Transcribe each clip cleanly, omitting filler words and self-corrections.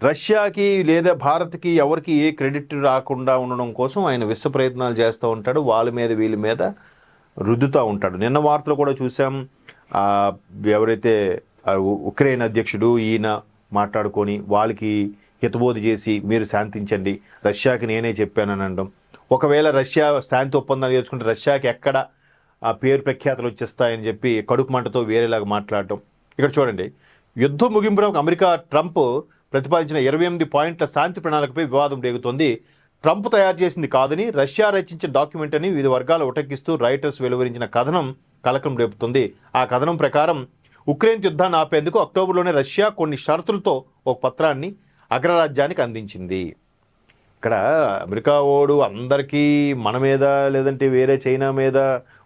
రష్యాకి లేదా భారత్కి ఎవరికి ఏ క్రెడిట్ రాకుండా ఉండడం కోసం ఆయన విశ్వ ప్రయత్నాలు చేస్తూ ఉంటాడు. వాళ్ళ మీద వీళ్ళ మీద రుద్దుతూ ఉంటాడు. నిన్న వార్తలు కూడా చూసాం. ఎవరైతే ఉక్రెయిన్ అధ్యక్షుడు ఈయన మాట్లాడుకొని వాళ్ళకి హితబోధ చేసి మీరు శాంతించండి, రష్యాకి నేనే చెప్పానని అనడం. ఒకవేళ రష్యా శాంతి ఒప్పందాలు చేసుకుంటే రష్యాకి ఎక్కడ ఆ పేరు ప్రఖ్యాతలు వచ్చేస్తాయని చెప్పి కడుపు మంటతో వేరేలాగా మాట్లాడటం. ఇక్కడ చూడండి, యుద్ధం ముగింపులో అమెరికా ట్రంప్ ప్రతిపాదించిన 28 పాయింట్ల శాంతి ప్రణాళికపై వివాదం రేగుతోంది. ట్రంప్ తయారు చేసింది కాదని రష్యా రచించిన డాక్యుమెంట్ అని వివిధ వర్గాలు ఉటంకిస్తూ రాయిటర్స్ వెలువరించిన కథనం కలకం రేపుతుంది. ఆ కథనం ప్రకారం ఉక్రెయిన్ యుద్ధాన్ని ఆపేందుకు అక్టోబర్లోనే రష్యా కొన్ని షరతులతో ఒక పత్రాన్ని అగ్రరాజ్యానికి అందించింది. ఇక్కడ అమెరికా ఓడు అందరికీ మన మీద లేదంటే వేరే చైనా మీద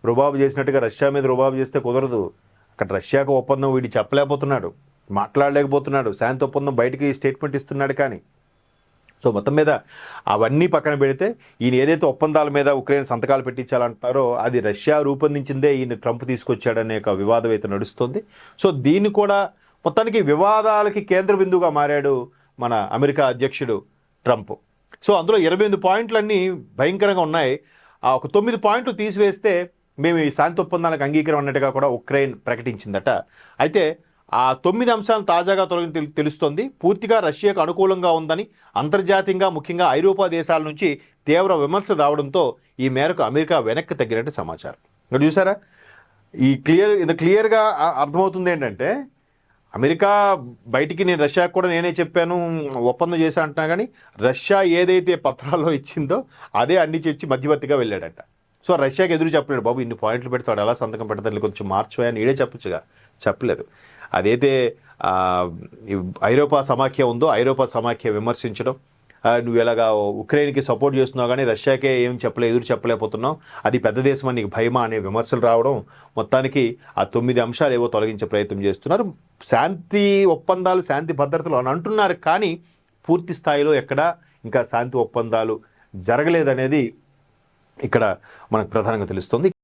రుబాబు చేసినట్టుగా రష్యా మీద రుబాబు చేస్తే కుదరదు. అక్కడ రష్యాకు ఒప్పందం వీడి చెప్పలేకపోతున్నాడు, మాట్లాడలేకపోతున్నాడు. శాంతి ఒప్పందం బయటికి స్టేట్మెంట్ ఇస్తున్నాడు. కానీ సో మొత్తం మీద అవన్నీ పక్కన పెడితే ఈయన ఏదైతే ఒప్పందాల మీద ఉక్రెయిన్ సంతకాలు పెట్టించాలంటారో అది రష్యా రూపొందించిందే ఈయన ట్రంప్ తీసుకొచ్చాడనే ఒక వివాదం అయితే నడుస్తుంది. సో దీన్ని కూడా మొత్తానికి వివాదాలకి కేంద్ర బిందువుగా మారాడు మన అమెరికా అధ్యక్షుడు ట్రంప్. సో అందులో 28 పాయింట్లన్నీ భయంకరంగా ఉన్నాయి. ఒక 9 పాయింట్లు తీసివేస్తే మేము ఈ శాంతి ఒప్పందానికి అంగీకారం అన్నట్టుగా కూడా ఉక్రెయిన్ ప్రకటించిందట. అయితే ఆ 9 అంశాలను తాజాగా తెలుస్తోంది. పూర్తిగా రష్యాకు అనుకూలంగా ఉందని అంతర్జాతీయంగా ముఖ్యంగా ఐరోపా దేశాల నుంచి తీవ్ర విమర్శలు రావడంతో ఈ మేరకు అమెరికా వెనక్కి తగ్గినట్టు సమాచారం. ఇక్కడ చూసారా, క్లియర్గా అర్థమవుతుంది ఏంటంటే అమెరికా బయటికి నేను రష్యాకు కూడా నేనే చెప్పాను ఒప్పందం చేశా అంటున్నా, కానీ రష్యా ఏదైతే పత్రాల్లో ఇచ్చిందో అదే అన్ని చెప్పి మధ్యవర్తిగా వెళ్ళాడట. సో రష్యాకి ఎదురు చెప్పలేడు, బాబు ఇన్ని పాయింట్లు పెడతాడు ఎలా సంతకం పెడతాడు కొంచెం మార్చిపోయాను ఈడే చెప్పచ్చుగా, చెప్పలేదు. అదైతే ఐరోపా సమాఖ్య ఉందో ఐరోపా సమాఖ్య విమర్శించడం, నువ్వు ఎలాగా ఉక్రెయిన్కి సపోర్ట్ చేస్తున్నావు కానీ రష్యాకే ఏం ఎదురు చెప్పలేకపోతున్నావు, అది పెద్ద దేశం అని నీకు భయమా అనే విమర్శలు రావడం. మొత్తానికి ఆ 9 అంశాలు ఏవో తొలగించే ప్రయత్నం చేస్తున్నారు. శాంతి ఒప్పందాలు శాంతి భద్రతలు అని అంటున్నారు, కానీ పూర్తి స్థాయిలో ఎక్కడా ఇంకా శాంతి ఒప్పందాలు జరగలేదనేది ఇక్కడ మనకు ప్రధానంగా తెలుస్తుంది.